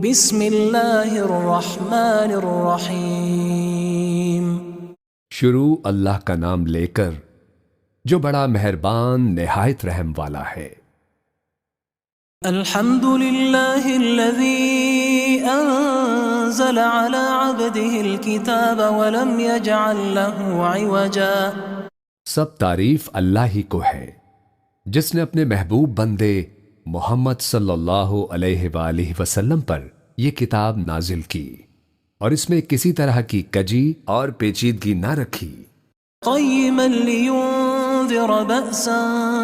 بسم اللہ الرحمن الرحیم۔ شروع اللہ کا نام لے کر جو بڑا مہربان نہایت رحم والا ہے۔ الحمد للہ الذی انزل على عبده الكتاب ولم يجعل له عوجا۔ سب تعریف اللہ ہی کو ہے جس نے اپنے محبوب بندے محمد صلی اللہ علیہ وآلہ وسلم پر یہ کتاب نازل کی اور اس میں کسی طرح کی کجی اور پیچیدگی نہ رکھی۔ قیما لینذر بأسا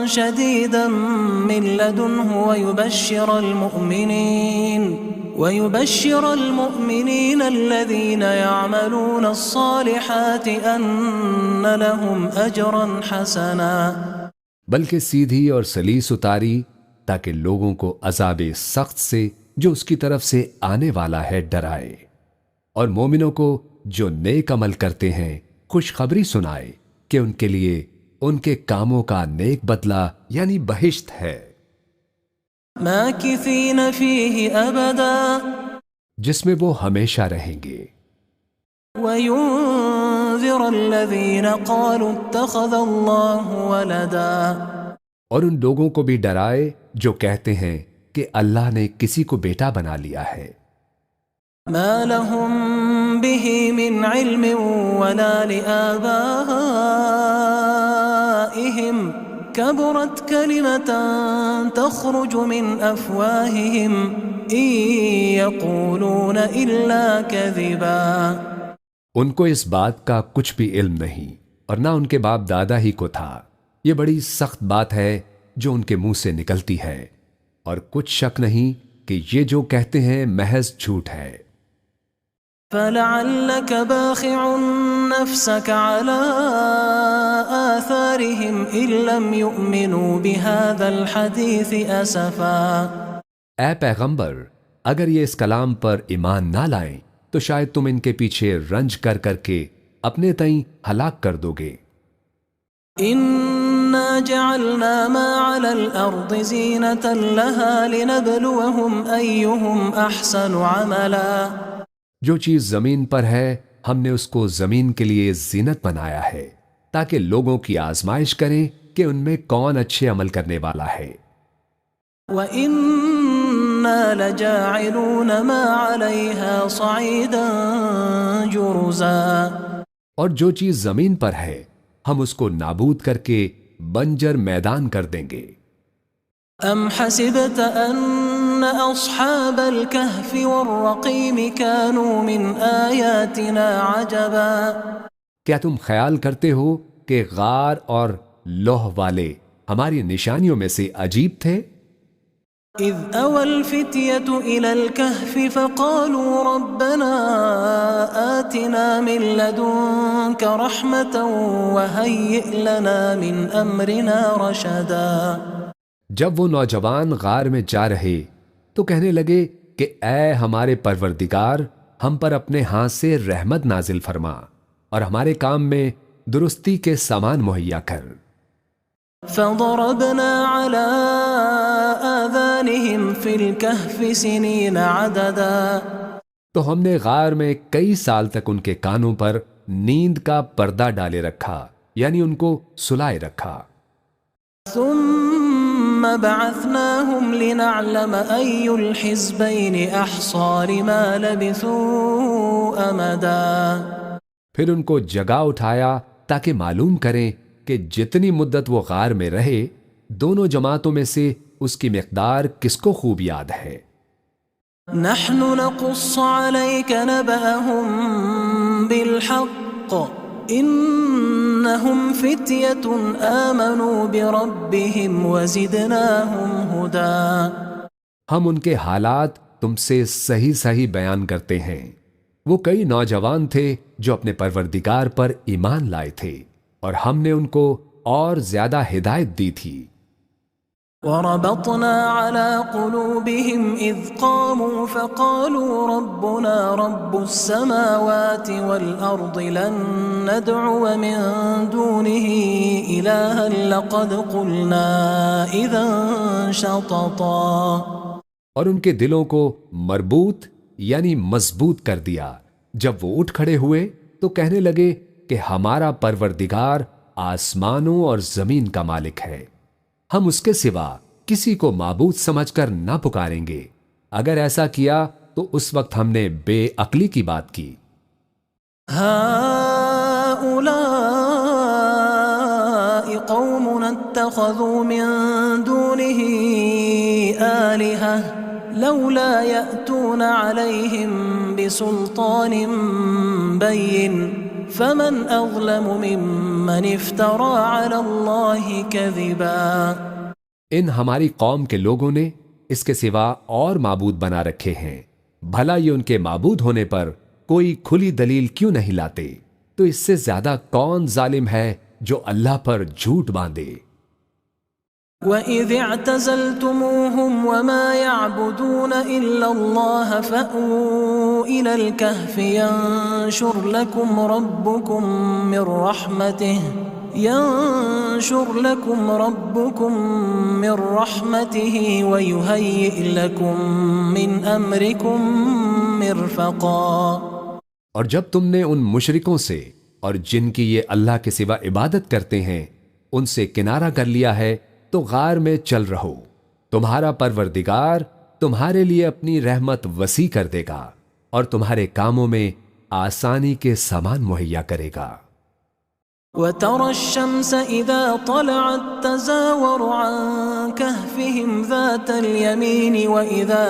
شدیدا من لدنہ ويبشر المؤمنين الذين يعملون الصالحات ان لهم اجرا حسنا۔ بلکہ سیدھی اور سلیس اتاری تاکہ لوگوں کو عذاب سخت سے جو اس کی طرف سے آنے والا ہے ڈرائے، اور مومنوں کو جو نیک عمل کرتے ہیں خوشخبری سنائے کہ ان کے لیے ان کے کاموں کا نیک بدلہ یعنی بہشت ہے، ماکثین فیہ ابدا، جس میں وہ ہمیشہ رہیں گے، وینذر الذین قالوا اتخذ اللہ ولدا، اور ان لوگوں کو بھی ڈرائے جو کہتے ہیں کہ اللہ نے کسی کو بیٹا بنا لیا ہے، ما لهم به من علم ولا لآبائهم كبرت كلمة تخرج من أفواههم إن يقولون إلا كذبا۔ ان کو اس بات کا کچھ بھی علم نہیں اور نہ ان کے باپ دادا ہی کو تھا۔ یہ بڑی سخت بات ہے جو ان کے منہ سے نکلتی ہے، اور کچھ شک نہیں کہ یہ جو کہتے ہیں محض جھوٹ ہے۔ فلعلك باخع نفسك على آثارهم إن لم يؤمنوا بهذا الحديث أسفا۔ اے پیغمبر، اگر یہ اس کلام پر ایمان نہ لائیں تو شاید تم ان کے پیچھے رنج کر کر کے اپنے تئیں ہلاک کر دو گے۔ إنا جعلنا ما على الأرض زينة لها لنبلوهم أيهم أحسن عملا۔ جو چیز زمین پر ہے ہم نے اس کو زمین کے لیے زینت بنایا ہے تاکہ لوگوں کی آزمائش کریں کہ ان میں کون اچھے عمل کرنے والا ہے۔ وَإِنَّا لَجَاعِلُونَ مَا عَلَيْهَا صَعِيدًا جُرُزًا۔ اور جو چیز زمین پر ہے ہم اس کو نابود کر کے بنجر میدان کر دیں گے۔ ام حسبت ان اصحاب الكهف والرقیم كانوا من آیاتنا عجبا۔ کیا تم خیال کرتے ہو کہ غار اور لوح والے ہماری نشانیوں میں سے عجیب تھے؟ اذ اوى الفتية الى الكهف فقالوا ربنا آتنا من لدنك رحمة وهيئ لنا من امرنا رشدا۔ جب وہ نوجوان غار میں جا رہے تو کہنے لگے کہ اے ہمارے پروردگار، ہم پر اپنے ہاتھ سے رحمت نازل فرما اور ہمارے کام میں درستی کے سامان مہیا کر۔ فضربنا على آذانهم في الكهف سنين عددا۔ تو ہم نے غار میں کئی سال تک ان کے کانوں پر نیند کا پردہ ڈالے رکھا، یعنی ان کو سلائے رکھا۔ ثم بعثناهم لنعلم أي الحزبين أحصى لما لبثوا أمدا۔ پھر ان کو جگا اٹھایا تاکہ معلوم کریں کہ جتنی مدت وہ غار میں رہے دونوں جماعتوں میں سے اس کی مقدار کس کو خوب یاد ہے۔ نحن نقص عليك نبأهم بالحق انہم فتیۃ آمنوا بربهم وزدناہم ہدی۔ ہم ان کے حالات تم سے صحیح صحیح بیان کرتے ہیں۔ وہ کئی نوجوان تھے جو اپنے پروردگار پر ایمان لائے تھے اور ہم نے ان کو اور زیادہ ہدایت دی تھی۔ وَرَبَطْنَا عَلَى قُلُوبِهِمْ إِذْ قَامُوا فَقَالُوا رَبُّنَا رَبُّ السَّمَاوَاتِ وَالْأَرْضِ لَن نَّدْعُوَ مِن دُونِهِ إِلَٰهًا لَّقَدْ قُلْنَا إِذًا شَطَطًا۔ اور ان کے دلوں کو مربوط یعنی مضبوط کر دیا۔ جب وہ اٹھ کھڑے ہوئے تو کہنے لگے کہ ہمارا پروردگار آسمانوں اور زمین کا مالک ہے، ہم اس کے سوا کسی کو معبود سمجھ کر نہ پکاریں گے۔ اگر ایسا کیا تو اس وقت ہم نے بے عقلی کی بات کی۔ هؤلاء قوم اتخذوا من دونه آلهة لولا يأتون عليهم بسلطان بين فمن أظلم ممن افترى على الله كذبا۔ ان ہماری قوم کے لوگوں نے اس کے سوا اور معبود بنا رکھے ہیں، بھلا یہ ان کے معبود ہونے پر کوئی کھلی دلیل کیوں نہیں لاتے؟ تو اس سے زیادہ کون ظالم ہے جو اللہ پر جھوٹ باندھے۔ وَإِذِ اعْتَزَلْتُمُوهُمْ وَمَا يَعْبُدُونَ إِلَّا اللَّهَ فَأْوُوا إِلَى الْكَهْفِ يَنشُرْ لَكُمْ رَبُّكُمْ مِنْ رَحْمَتِهِ وَيُهَيِّئْ لَكُمْ مِنْ أَمْرِكُمْ مِرْفَقًا۔ اور جب تم نے ان مشرکوں سے اور جن کی یہ اللہ کے سوا عبادت کرتے ہیں ان سے کنارہ کر لیا ہے تو غار میں چل رہو، تمہارا پروردگار تمہارے لیے اپنی رحمت وسیع کر دے گا اور تمہارے کاموں میں آسانی کے سامان مہیا کرے گا۔ وَتَرَى الشَّمْسَ إِذَا طَلَعَتْ تَزَاوَرُ عَنْ كَهْفِهِمْ ذَاتَ الْيَمِينِ وَإِذَا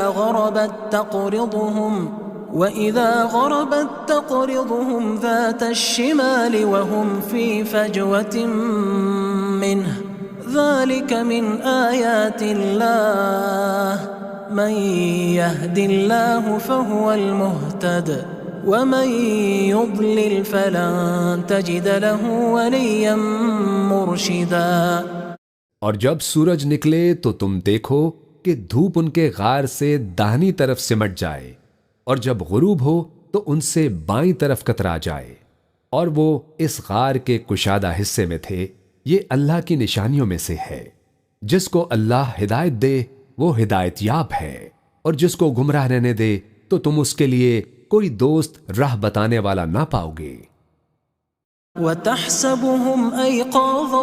غَرَبَتْ تَقْرِضُهُمْ ذَاتَ الشِّمَالِ وَهُمْ فِي فَجْوَةٍ مِّنْهُ ذَلِكَ مِنْ آيَاتِ اللَّهِ مَنْ يَهْدِ اللَّهُ فَهُوَ الْمُهْتَدِ وَمَنْ يُضْلِلْ فَلَنْ تَجِدَ لَهُ وَلِيًّا مُرْشِدًا۔ اور جب سورج نکلے تو تم دیکھو کہ دھوپ ان کے غار سے داہنی طرف سمٹ جائے، اور جب غروب ہو تو ان سے بائیں طرف کترا جائے، اور وہ اس غار کے کشادہ حصے میں تھے۔ یہ اللہ کی نشانیوں میں سے ہے، جس کو اللہ ہدایت دے وہ ہدایت یاب ہے، اور جس کو گمراہ رہنے دے تو تم اس کے لیے کوئی دوست راہ بتانے والا نہ پاؤ گے۔ وَتَحْسَبُهُمْ أَيْقَاظًا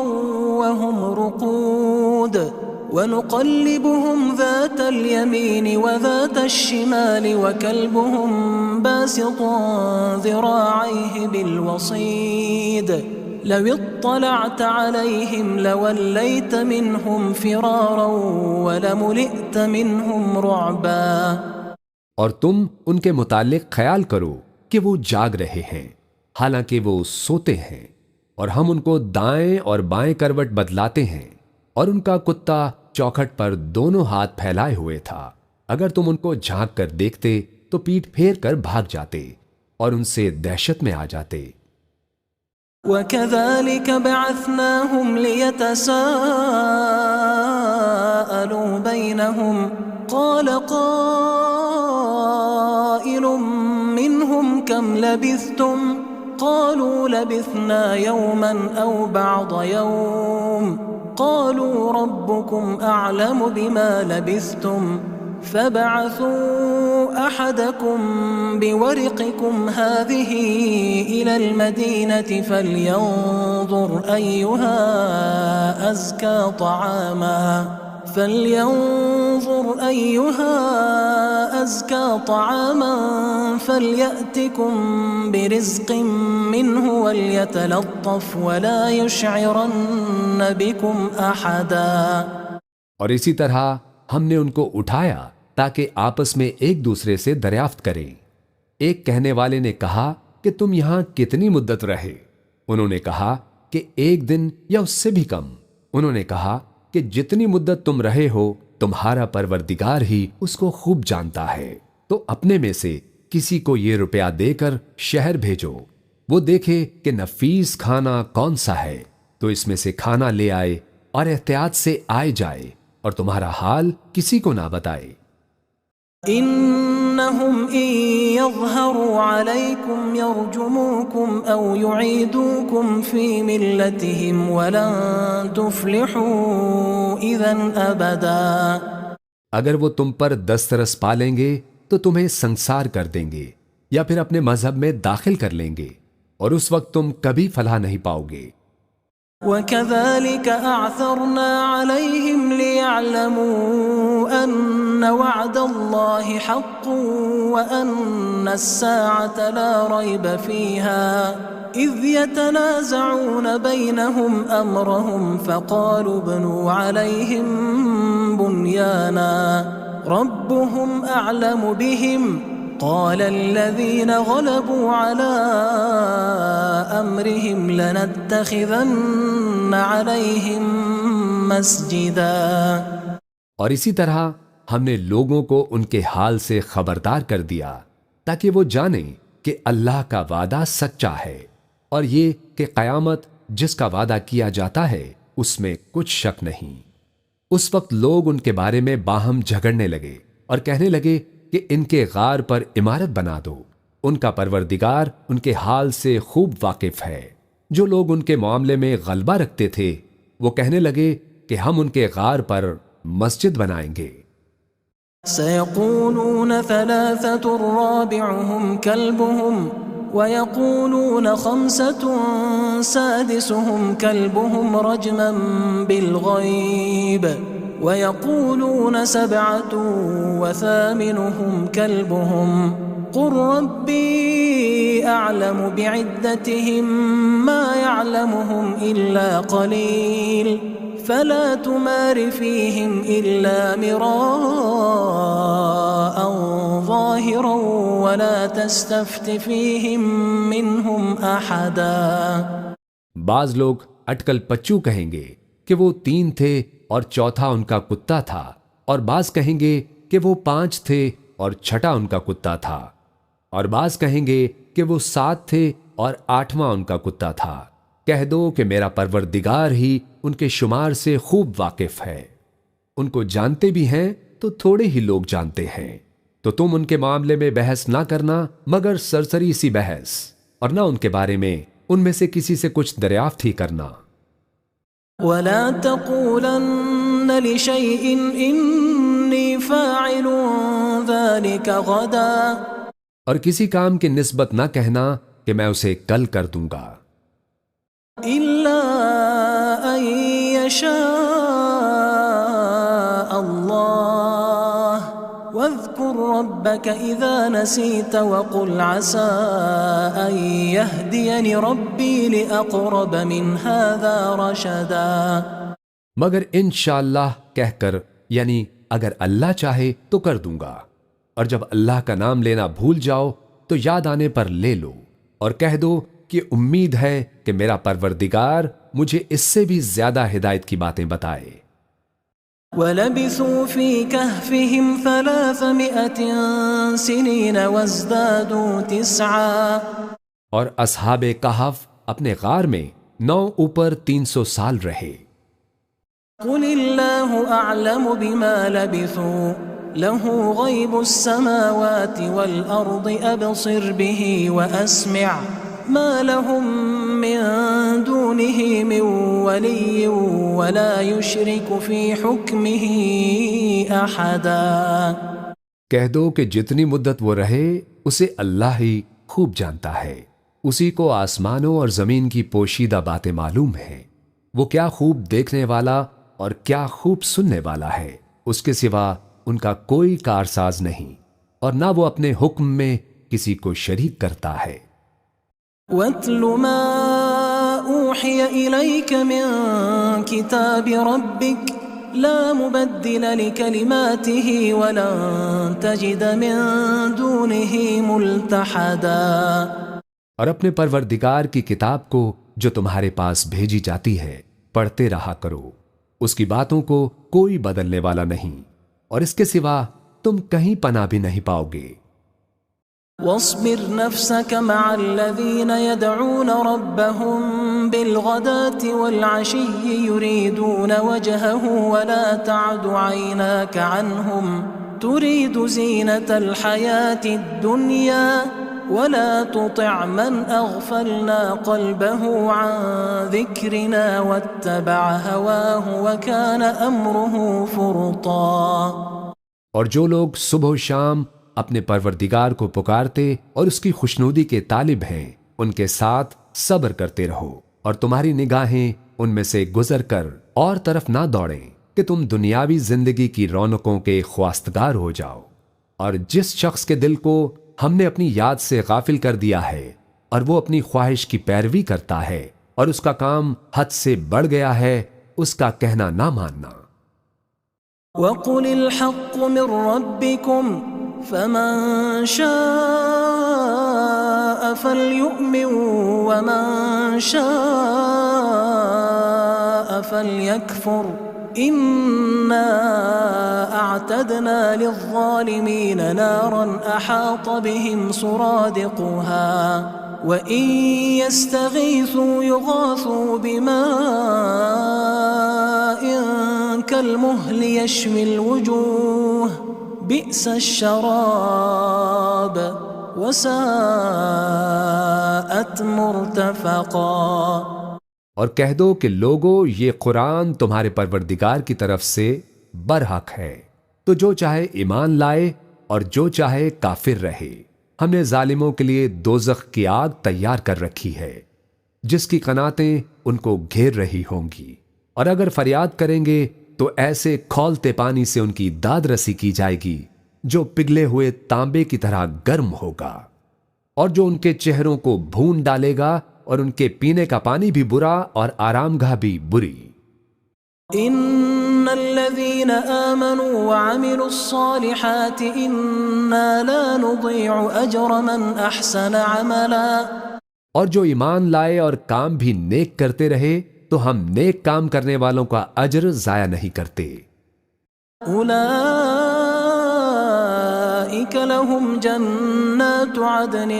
وَهُمْ رُقُودٌ وَنُقَلِّبُهُمْ ذَاتَ الْيَمِينِ وَذَاتَ الشِّمَالِ وَكَلْبُهُمْ بَاسِطٌ ذِرَاعَيْهِ بِالْوَصِيدِ لَوِ اطَّلَعْتَ عَلَيْهِمْ لَوَلَّيْتَ مِنْهُمْ فِرَارًا وَلَمُلِئْتَ مِنْهُمْ رُعْبًا۔ اور تم ان کے متعلق خیال کرو کہ وہ جاگ رہے ہیں حالانکہ وہ سوتے ہیں، اور ہم ان کو دائیں اور بائیں کروٹ بدلاتے ہیں، اور ان کا کتا چوکھٹ پر دونوں ہاتھ پھیلائے ہوئے تھا۔ اگر تم ان کو جھانک کر دیکھتے تو پیٹھ پھیر کر بھاگ جاتے اور ان سے دہشت میں آ جاتے۔ وَكَذَلِكَ بَعَثْنَاهُمْ لِيَتَسَاءَلُوا بَيْنَهُمْ قَالَ قَائِلٌ مِّنْهُمْ كَمْ لَبِثْتُمْ قَالُوا لَبِثْنَا يَوْمًا أَوْ بَعْضَ يَوْمٍ قَالُوا رَبُّكُمْ أَعْلَمُ بِمَا لَبِثْتُمْ فَابْعَثُوا أَحَدَكُمْ بِوَرِقِكُمْ هَذِهِ إِلَى الْمَدِينَةِ فَلْيَنظُرْ أَيُّهَا أَزْكَى طَعَامًا فَلْيَأْتِكُمْ بِرِزْقٍ مِّنْهُ وَلْيَتَلَطَّفْ وَلَا يُشْعِرَنَّ بِكُمْ أَحَدًا۔ اور اسی طرح ہم نے ان کو اٹھایا تاکہ آپس میں ایک دوسرے سے دریافت کریں۔ ایک کہنے والے نے کہا کہ تم یہاں کتنی مدت رہے؟ انہوں نے کہا کہ 1 دن یا اس سے بھی کم۔ انہوں نے کہا کہ جتنی مدت تم رہے ہو تمہارا پروردگار ہی اس کو خوب جانتا ہے، تو اپنے میں سے کسی کو یہ روپیہ دے کر شہر بھیجو، وہ دیکھے کہ نفیس کھانا کون سا ہے تو اس میں سے کھانا لے آئے اور احتیاط سے آئے جائے، اور تمہارا حال کسی کو نہ بتائے۔ إنهم إن يظهروا عليكم يرجموكم أو يعيدوكم في ملتهم ولن تفلحوا إذا أبدا۔ اگر وہ تم پر دسترس پا لیں گے تو تمہیں سنسار کر دیں گے یا پھر اپنے مذہب میں داخل کر لیں گے، اور اس وقت تم کبھی فلاح نہیں پاؤ گے۔ وَكَذَلِكَ أَعْثَرْنَا عَلَيْهِمْ لِيَعْلَمُوا أَنَّ وَعْدَ اللَّهِ حَقٌّ وَأَنَّ السَّاعَةَ لَا رَيْبَ فِيهَا إِذْ يَتَنَازَعُونَ بَيْنَهُمْ أَمْرَهُمْ فَقَالُوا ابْنُوا عَلَيْهِمْ بُنْيَانًا رَبُّهُمْ أَعْلَمُ بِهِمْ قال الذين غلبوا على أمرهم لنتخذن عليهم مسجدا۔ اور اسی طرح ہم نے لوگوں کو ان کے حال سے خبردار کر دیا تاکہ وہ جانیں کہ اللہ کا وعدہ سچا ہے، اور یہ کہ قیامت جس کا وعدہ کیا جاتا ہے اس میں کچھ شک نہیں۔ اس وقت لوگ ان کے بارے میں باہم جھگڑنے لگے اور کہنے لگے کہ ان کے غار پر عمارت بنا دو، ان کا پروردگار ان کے حال سے خوب واقف ہے۔ جو لوگ ان کے معاملے میں غلبہ رکھتے تھے وہ کہنے لگے کہ ہم ان کے غار پر مسجد بنائیں گے۔ سيقولون ثلاثة رابعهم كلبهم ويقولون خمسة سادسهم كلبهم رجما بالغيب ويقولون سبعة وثامنهم كلبهم قل ربي أعلم بعدتهم ما يعلمهم إلا قليل فلا تمار فيهم إلا مراء ظاهرا ولا تستفت فيهم منهم أحدا۔ بعض لوگ اٹکل پچو کہیں گے کہ وہ 3 تھے اور چوتھا ان کا کتا تھا، اور بعض کہیں گے کہ وہ 5 تھے اور چھٹا ان کا کتا تھا، اور بعض کہیں گے کہ وہ 7 تھے اور 8واں ان کا کتا تھا۔ کہہ دو کہ میرا پروردگار ہی ان کے شمار سے خوب واقف ہے، ان کو جانتے بھی ہیں تو تھوڑے ہی لوگ جانتے ہیں، تو تم ان کے معاملے میں بحث نہ کرنا مگر سرسری سی بحث، اور نہ ان کے بارے میں ان میں سے کسی سے کچھ دریافت ہی کرنا۔ وَلَا تَقُولَنَّ لِشَيْءٍ إِنِّي فَاعِلٌ ذَلِكَ غَدًا، اور کسی کام کی نسبت نہ کہنا کہ میں اسے کل کر دوں گا، إِلَّا أَن يَشَاءَ اللَّهُ وَاذْكُرْ رَبَّكَ إِذَا نَسِيتَ وَقُلْ عَسَىٰ أَن يَهْدِيَنِ رَبِّي لِأَقْرَبَ مِنْ هَذَا رَشَدًا، مگر انشاءاللہ کہہ کر، یعنی اگر اللہ چاہے تو کر دوں گا، اور جب اللہ کا نام لینا بھول جاؤ تو یاد آنے پر لے لو، اور کہہ دو کہ امید ہے کہ میرا پروردگار مجھے اس سے بھی زیادہ ہدایت کی باتیں بتائے۔ وَلَبِثُوا فِي كَهْفِهِمْ 300 سِنِينَ وَازْدَادُوا 9، اور اصحاب کہف اپنے غار میں 9 اوپر 300 سال رہے۔ قُلِ اللَّهُ أَعْلَمُ بِمَا لَبِثُوا لَهُ غَيْبُ السَّمَاوَاتِ وَالْأَرْضِ أَبْصِرْ بِهِ وَأَسْمِعْ مَا لَهُم مِّن دُونِهِ مِن وَلِيٍّ وَلَا يُشْرِكُ فِي حُكْمِهِ أَحَدًا۔ کہہ دو کہ جتنی مدت وہ رہے اسے اللہ ہی خوب جانتا ہے، اسی کو آسمانوں اور زمین کی پوشیدہ باتیں معلوم ہیں، وہ کیا خوب دیکھنے والا اور کیا خوب سننے والا ہے، اس کے سوا ان کا کوئی کارساز نہیں، اور نہ وہ اپنے حکم میں کسی کو شریک کرتا ہے۔ وَاتْلُ مَا أُوحِيَ إِلَيْكَ مِن كِتَابِ رَبِّكَ لَا مُبَدِّلَ لِكَلِمَاتِهِ وَلَن تَجِدَ مِن دُونِهِ مُلْتَحَدًا۔ اور اپنے پروردگار کی کتاب کو جو تمہارے پاس بھیجی جاتی ہے پڑھتے رہا کرو، اس کی باتوں کو کوئی بدلنے والا نہیں، اور اس کے سوا تم کہیں پناہ بھی نہیں پاؤ گے۔ واصبر نفسك مع الذين يدعون ربهم بالغداة والعشي يريدون وجهه ولا تعد عيناك عنهم تريد زينة الحياة الدنيا ولا تطع من أغفلنا قلبه عن ذكرنا واتبع هواه وكان أمره فرطا۔ اور جو لوگ صبح و شام اپنے پروردگار کو پکارتے اور اس کی خوشنودی کے طالب ہیں، ان کے ساتھ صبر کرتے رہو، اور تمہاری نگاہیں ان میں سے گزر کر اور طرف نہ دوڑیں کہ تم دنیاوی زندگی کی رونقوں کے خواستگار ہو جاؤ۔ اور جس شخص کے دل کو ہم نے اپنی یاد سے غافل کر دیا ہے اور وہ اپنی خواہش کی پیروی کرتا ہے اور اس کا کام حد سے بڑھ گیا ہے، اس کا کہنا نہ ماننا۔ وَقُلِ الْحَقُّ مِنْ رَبِّكُمْ فَمَنْ شَاءَ فَلْيُؤْمِنْ وَمَنْ شَاءَ فَلْيَكْفُرْ إِنَّا أَعْتَدْنَا لِلظَّالِمِينَ نَارًا أَحَاطَ بِهِمْ سُرَادِقُهَا وَإِنْ يَسْتَغِيثُوا يُغَاثُوا بِمَاءٍ كَالْمُهْلِ يَشْوِي الْوُجُوهَ بِئْسَ الشَّرَابُ وَسَاءَتْ مُرْتَفَقًا۔ اور کہہ دو کہ لوگو، یہ قرآن تمہارے پروردگار کی طرف سے برحق ہے، تو جو چاہے ایمان لائے اور جو چاہے کافر رہے۔ ہم نے ظالموں کے لیے دوزخ کی آگ تیار کر رکھی ہے، جس کی قناتیں ان کو گھیر رہی ہوں گی، اور اگر فریاد کریں گے تو ایسے کھولتے پانی سے ان کی داد رسی کی جائے گی جو پگھلے ہوئے تانبے کی طرح گرم ہوگا، اور جو ان کے چہروں کو بھون ڈالے گا، اور ان کے پینے کا پانی بھی برا اور آرام گاہ بھی بری۔ ان الذين آمنوا وعملوا الصالحات انا لا نضيع اجر من احسن عملا۔ اور جو ایمان لائے اور کام بھی نیک کرتے رہے تو ہم نیک کام کرنے والوں کا اجر ضائع نہیں کرتے۔ اولئك لهم جنات عدن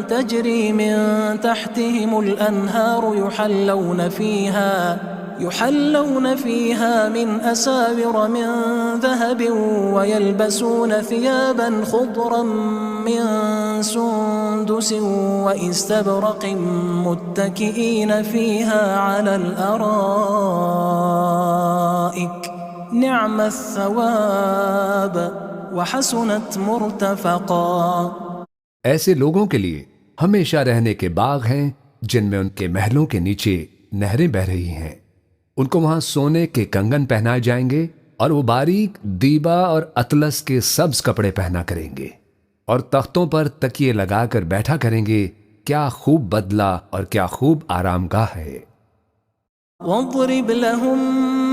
تجري من تحتهم الانهار يحلون فيها من أساور من ذهب ويلبسون ثيابا خضرا من سندس واستبرق متكئين فيها على الأرائك نعم الثواب وحسنت مرتفقا۔ ایسے لوگوں کے لیے ہمیشہ رہنے کے باغ ہیں جن میں ان کے محلوں کے نیچے نہریں بہہ رہی ہیں، ان کو وہاں سونے کے کنگن پہنائے جائیں گے اور وہ باریک دیبا اور اطلس کے سبز کپڑے پہنا کریں گے، اور تختوں پر تکیے لگا کر بیٹھا کریں گے۔ کیا خوب بدلہ اور کیا خوب آرام گاہ ہے۔ واضرب لهم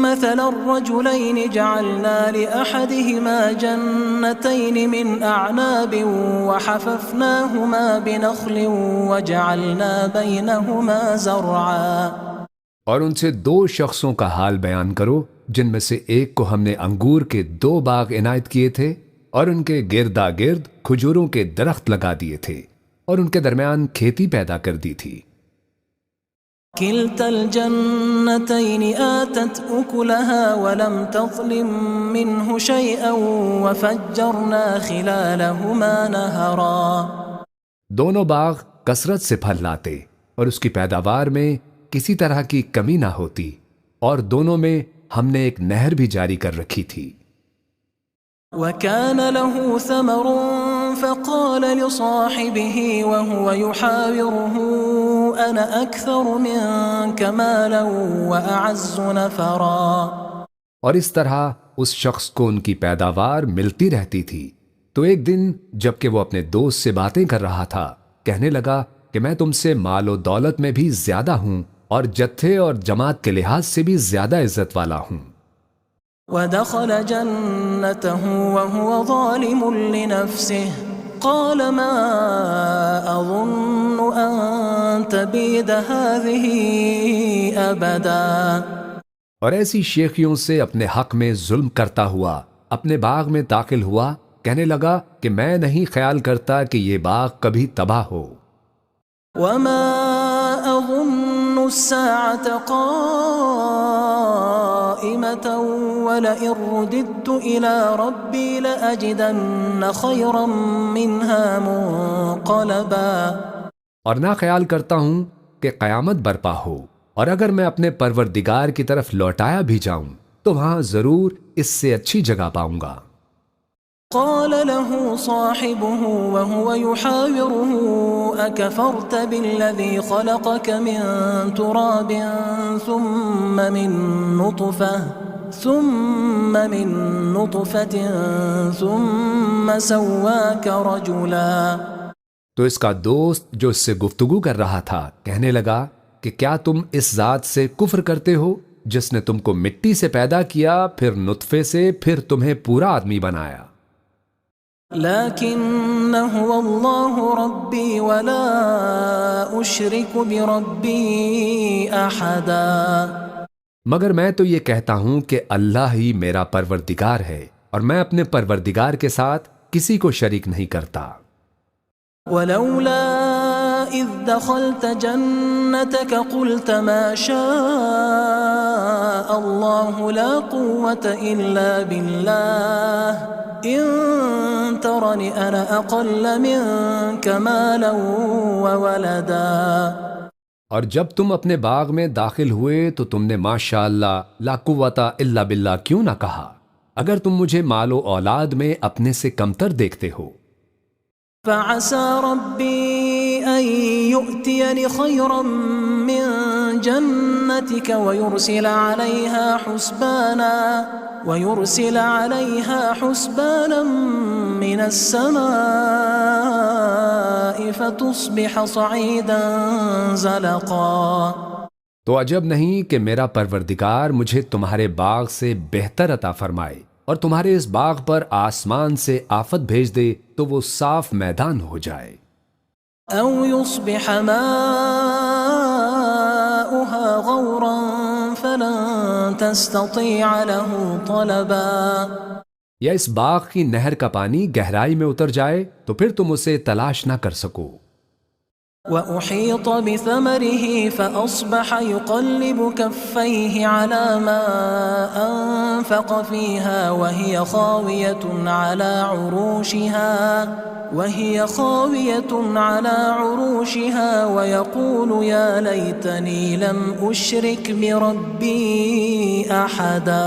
مثل الرجلين جعلنا لأحدهما جنتين من أعناب وحففناهما بنخل وجعلنا بينهما زرعا۔ اور ان سے دو شخصوں کا حال بیان کرو جن میں سے ایک کو ہم نے انگور کے 2 باغ عنایت کیے تھے اور ان کے گردا گرد کھجوروں کے درخت لگا دیے تھے اور ان کے درمیان کھیتی پیدا کر دی تھی۔ كلتا الجنتين آتت أكلها ولم تظلم منه شيئا وفجرنا خلالهما نهرا۔ دونوں باغ کثرت سے پھل لاتے اور اس کی پیداوار میں کسی طرح کی کمی نہ ہوتی، اور دونوں میں ہم نے ایک نہر بھی جاری کر رکھی تھی۔ وَكَانَ لَهُ ثَمَرٌ فَقَالَ لِصَاحِبِهِ وَهُوَ يُحَاوِرُهُ أَنَا أَكْثَرُ مِنكَ مَالًا وَأَعَزُّ نَفَرًا۔ اور اس طرح اس شخص کو ان کی پیداوار ملتی رہتی تھی، تو ایک دن جب کہ وہ اپنے دوست سے باتیں کر رہا تھا، کہنے لگا کہ میں تم سے مال و دولت میں بھی زیادہ ہوں اور جتھے اور جماعت کے لحاظ سے بھی زیادہ عزت والا ہوں۔ ودخل جنته وهو ظالم لنفسه قال ما أظن أن تبيد هذه أبدا۔ اور ایسی شیخیوں سے اپنے حق میں ظلم کرتا ہوا اپنے باغ میں داخل ہوا، کہنے لگا کہ میں نہیں خیال کرتا کہ یہ باغ کبھی تباہ ہو۔ وما أظن الساعة قائمة ولئن رددت إلى ربي لأجدن خيرا منها منقلبا۔ اور نہ خیال کرتا ہوں کہ قیامت برپا ہو، اور اگر میں اپنے پروردگار کی طرف لوٹایا بھی جاؤں تو وہاں ضرور اس سے اچھی جگہ پاؤں گا۔ قال له صاحبه وهو يحاوره أكفرت بالذي خلقك من تراب ثم من نطفة ثم سواك رجلا۔ تو اس کا دوست جو اس سے گفتگو کر رہا تھا کہنے لگا کہ کیا تم اس ذات سے کفر کرتے ہو جس نے تم کو مٹی سے پیدا کیا، پھر نطفے سے، پھر تمہیں پورا آدمی بنایا۔ لكن هو الله ربي ولا أشرك بربي أحدا۔ مگر میں تو یہ کہتا ہوں کہ اللہ ہی میرا پروردگار ہے اور میں اپنے پروردگار کے ساتھ کسی کو شریک نہیں کرتا۔ ولولا إذ دخلت جنتك قلت ما شاء الله لا قوة إلا بالله إن ترني أنا أقل منك مالا وولدا۔ اور جب تم اپنے باغ میں داخل ہوئے تو تم نے ماشاء اللہ لا قوت الا باللہ کیوں نہ کہا، اگر تم مجھے مال و اولاد میں اپنے سے کمتر دیکھتے ہو۔ فعسى ربي أن يؤتيني خيرا من جنتك ويرسل عليها حسبانا من السماء فتصبح صعيدا زلقا۔ تو عجب نہیں کہ میرا پروردگار مجھے تمہارے باغ سے بہتر عطا فرمائے اور تمہارے اس باغ پر آسمان سے آفت بھیج دے تو وہ صاف میدان ہو جائے۔ او يصبح ماؤها غورا فلن تستطيع له طلبا۔ یا اس باغ کی نہر کا پانی گہرائی میں اتر جائے تو پھر تم اسے تلاش نہ کر سکو۔ وأحيط بثمره فأصبح يقلب كفيه على ما أنفق فيها وهي خاوية على عروشها ويقول يا ليتني لم أشرك بربي أحدا۔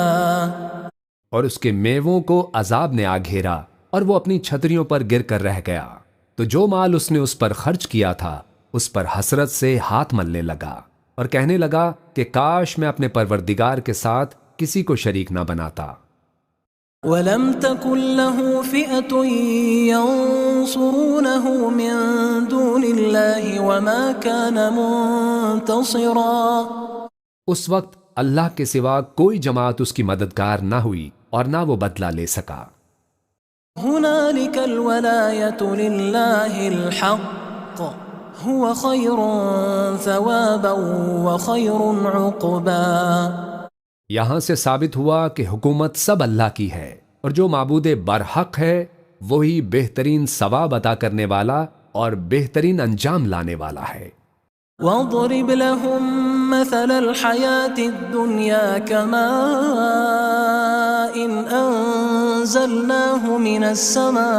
اور اس کے میووں کو عذاب نے آ گھیرا اور وہ اپنی چھتریوں پر گر کر رہ گیا، تو جو مال اس نے اس پر خرچ کیا تھا اس پر حسرت سے ہاتھ ملنے لگا اور کہنے لگا کہ کاش میں اپنے پروردگار کے ساتھ کسی کو شریک نہ بناتا۔ وَلَمْ تَكُنْ لَهُ فِئَةٌ يَنْصُرُونَهُ مِنْ دُونِ اللَّهِ وَمَا كَانَ مُنْتَصِرًا۔ اس وقت اللہ کے سوا کوئی جماعت اس کی مددگار نہ ہوئی اور نہ وہ بدلہ لے سکا۔ هُنَالِكَ الْوَلَایَةُ لِلَّهِ الْحَقِّ هُوَ خَيْرٌ ثَوَابًا وَخَيْرٌ عُقْبًا۔ یہاں سے ثابت ہوا کہ حکومت سب اللہ کی ہے اور جو معبود برحق ہے وہی بہترین ثواب عطا کرنے والا اور بہترین انجام لانے والا ہے۔ وَاضْرِبْ لَهُم مَّثَلَ الْحَيَاةِ الدُّنْيَا كَمَاءٍ أَنزَلْنَاهُ مِنَ السَّمَاءِ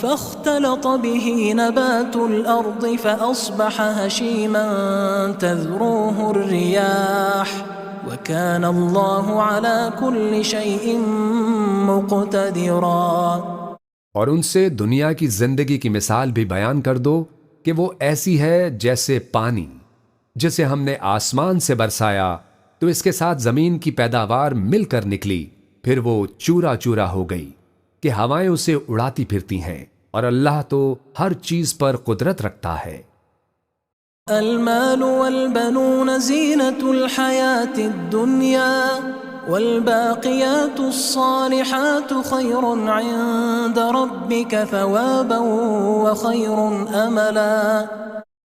فاختلط به نبات الأرض فأصبح هشيما تذروه الرياح وكان الله على كل شيء مقتدرا۔ اور ان سے دنیا کی زندگی کی مثال بھی بیان کر دو کہ وہ ایسی ہے جیسے پانی جسے ہم نے آسمان سے برسایا تو اس کے ساتھ زمین کی پیداوار مل کر نکلی، پھر وہ چورا چورا ہو گئی کہ ہوائیں اسے اڑاتی پھرتی ہیں، اور اللہ تو ہر چیز پر قدرت رکھتا ہے۔ المال والبنون زینة الحیاة الدنیا والباقیات الصالحات خیر عند ربک ثوابا وخیر املا۔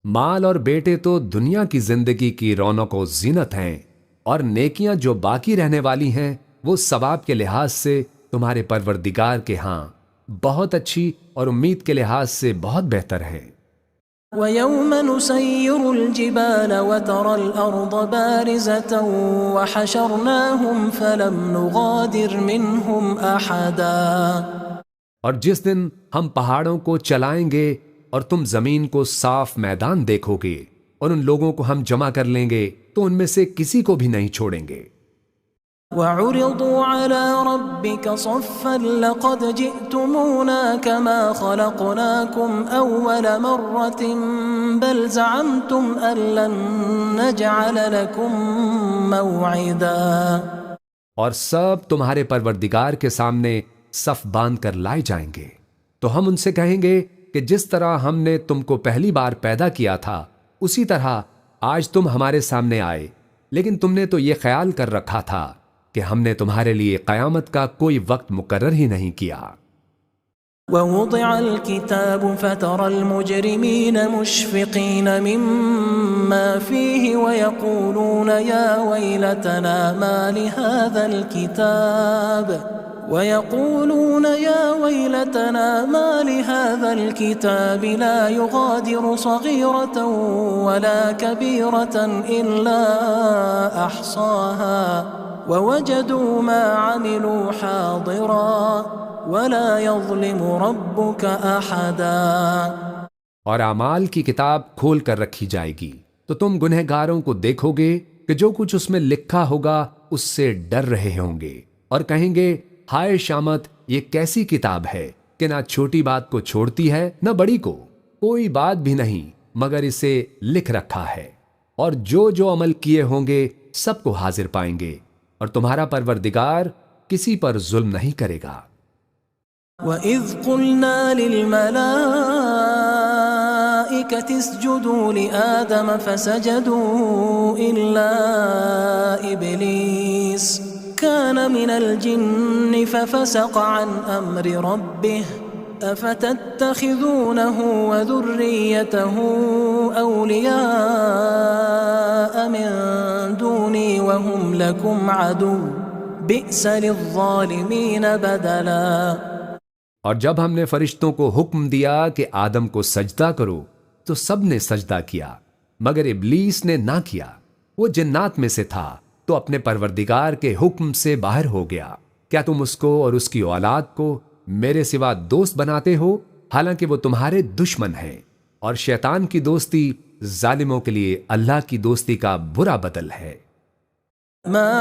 مال اور بیٹے تو دنیا کی زندگی کی رونق و زینت ہیں، اور نیکیاں جو باقی رہنے والی ہیں وہ ثواب کے لحاظ سے تمہارے پروردگار کے ہاں بہت اچھی اور امید کے لحاظ سے بہت بہتر ہے۔ وَيَوْمَ نُسَيِّرُ الْجِبَالَ وَتَرَى الْأَرْضَ بَارِزَةً وَحَشَرْنَاهُمْ فَلَمْ نُغَادِرْ مِنْهُمْ أَحَدًا۔ اور جس دن ہم پہاڑوں کو چلائیں گے اور تم زمین کو صاف میدان دیکھو گے اور ان لوگوں کو ہم جمع کر لیں گے تو ان میں سے کسی کو بھی نہیں چھوڑیں گے۔ وعرضوا على ربك صفا لقد جئتمونا كما خلقناكم أول مرة بل زعمتم أن لن نجعل لكم موعدا. اور سب تمہارے پروردگار کے سامنے صف باندھ کر لائے جائیں گے تو ہم ان سے کہیں گے کہ جس طرح ہم نے تم کو پہلی بار پیدا کیا تھا اسی طرح آج تم ہمارے سامنے آئے، لیکن تم نے تو یہ خیال کر رکھا تھا کہ ہم نے تمہارے لیے قیامت کا کوئی وقت مقرر ہی نہیں کیا. ووضع الكتاب فترى المجرمين مشفقين مما فيه ويقولون يا ويلتنا ما لهذا الكتاب لا يغادر صغيرة ولا كبيرة إلا أحصاها ووجدوا ما عملوا حاضرا ولا يظلم ربك أحدا. اور اعمال کی کتاب کھول کر رکھی جائے گی تو تم گنہگاروں کو دیکھو گے کہ جو کچھ اس میں لکھا ہوگا اس سے ڈر رہے ہوں گے اور کہیں گے ہائے شامت، یہ کیسی کتاب ہے کہ نہ چھوٹی بات کو چھوڑتی ہے نہ بڑی کو، کوئی بات بھی نہیں مگر اسے لکھ رکھا ہے، اور جو عمل کیے ہوں گے سب کو حاضر پائیں گے، اور تمہارا پروردگار کسی پر ظلم نہیں کرے گا. وَإِذْ قُلْنَا لِلْمَلَائِكَةِ اسْجُدُوا لِآدَمَ فَسَجَدُوا إِلَّا إِبْلِيسَ كَانَ مِنَ الْجِنِّ فَفَسَقَ عَنْ أَمْرِ رَبِّهِ أَفَتَتَّخِذُونَهُ وَذُرِّيَّتَهُ أَوْلِيَاءَ مِن دُونِي وَهُمْ لَكُمْ عَدُوٌّ بِئْسَ لِلظَّالِمِينَ بَدَلًا. اور جب ہم نے فرشتوں کو حکم دیا کہ آدم کو سجدہ کرو تو سب نے سجدہ کیا مگر ابلیس نے نہ کیا، وہ جنات میں سے تھا تو اپنے پروردگار کے حکم سے باہر ہو گیا. کیا تم اس کو اور اس کی اولاد کو میرے سوا دوست بناتے ہو حالانکہ وہ تمہارے دشمن ہیں، اور شیطان کی دوستی ظالموں کے لیے اللہ کی دوستی کا برا بدل ہے. ما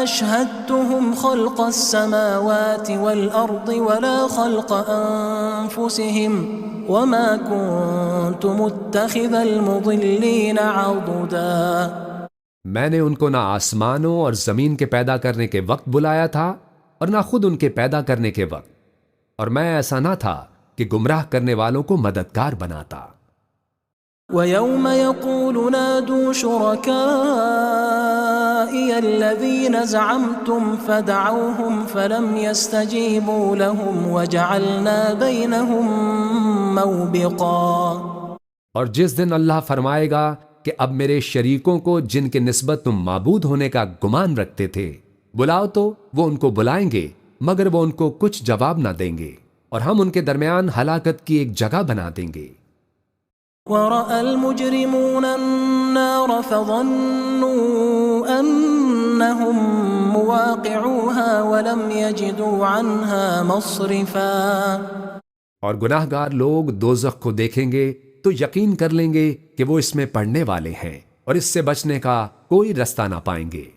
أشهدتهم خلق السماوات والأرض ولا خلق أنفسهم وما كنت متخذ المضلين عضدا. میں نے ان کو نہ آسمانوں اور زمین کے پیدا کرنے کے وقت بلایا تھا اور نہ خود ان کے پیدا کرنے کے وقت، اور میں ایسا نہ تھا کہ گمراہ کرنے والوں کو مددگار بناتا. وَيَوْمَ يَقُولُ نَادُوا شُرَكَائِيَ الَّذِينَ زَعَمْتُمْ فَدَعَوْهُمْ فَلَمْ يَسْتَجِيبُوا لَهُمْ وَجَعَلْنَا بَيْنَهُمْ مَوْبِقًا. اور جس دن اللہ فرمائے گا کہ اب میرے شریکوں کو جن کے نسبت تم معبود ہونے کا گمان رکھتے تھے بلاؤ، تو وہ ان کو بلائیں گے مگر وہ ان کو کچھ جواب نہ دیں گے، اور ہم ان کے درمیان ہلاکت کی ایک جگہ بنا دیں گے. وَرَأَى الْمُجْرِمُونَ النَّارَ فَظَنُّوا أَنَّهُمْ مُوَاقِعُوهَا وَلَمْ يَجِدُوا عَنْهَا مَصْرِفًا. اور گناہ گار لوگ دوزخ کو دیکھیں گے تو یقین کر لیں گے کہ وہ اس میں پڑنے والے ہیں، اور اس سے بچنے کا کوئی رستہ نہ پائیں گے.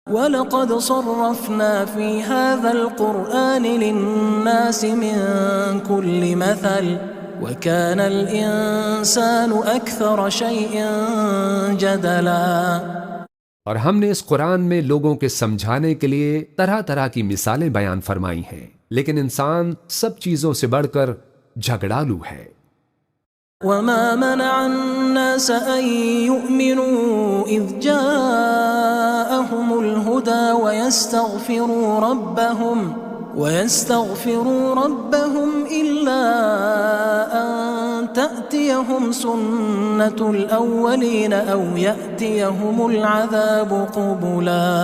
وَلَقَدْ صَرَّفْنَا فِي هَذَا الْقُرْآنِ لِلنَّاسِ مِنْ كُلِّ مَثَلٍ وَكَانَ الْإِنسَانُ أَكْثَرَ شَيْءٍ جَدَلًا. اور ہم نے اس قرآن میں لوگوں کے سمجھانے کے لیے طرح طرح کی مثالیں بیان فرمائی ہیں، لیکن انسان سب چیزوں سے بڑھ کر جھگڑالو ہے. وَمَا مَنَعَ النَّاسَ أَن يُؤْمِنُوا إِذْ جَاءَهُمُ الْهُدَى وَيَسْتَغْفِرُوا رَبَّهُمْ إِلَّا أَن تَأْتِيَهُمْ سُنَّةُ الْأَوَّلِينَ أَوْ يَأْتِيَهُمُ الْعَذَابُ قُبُلًا.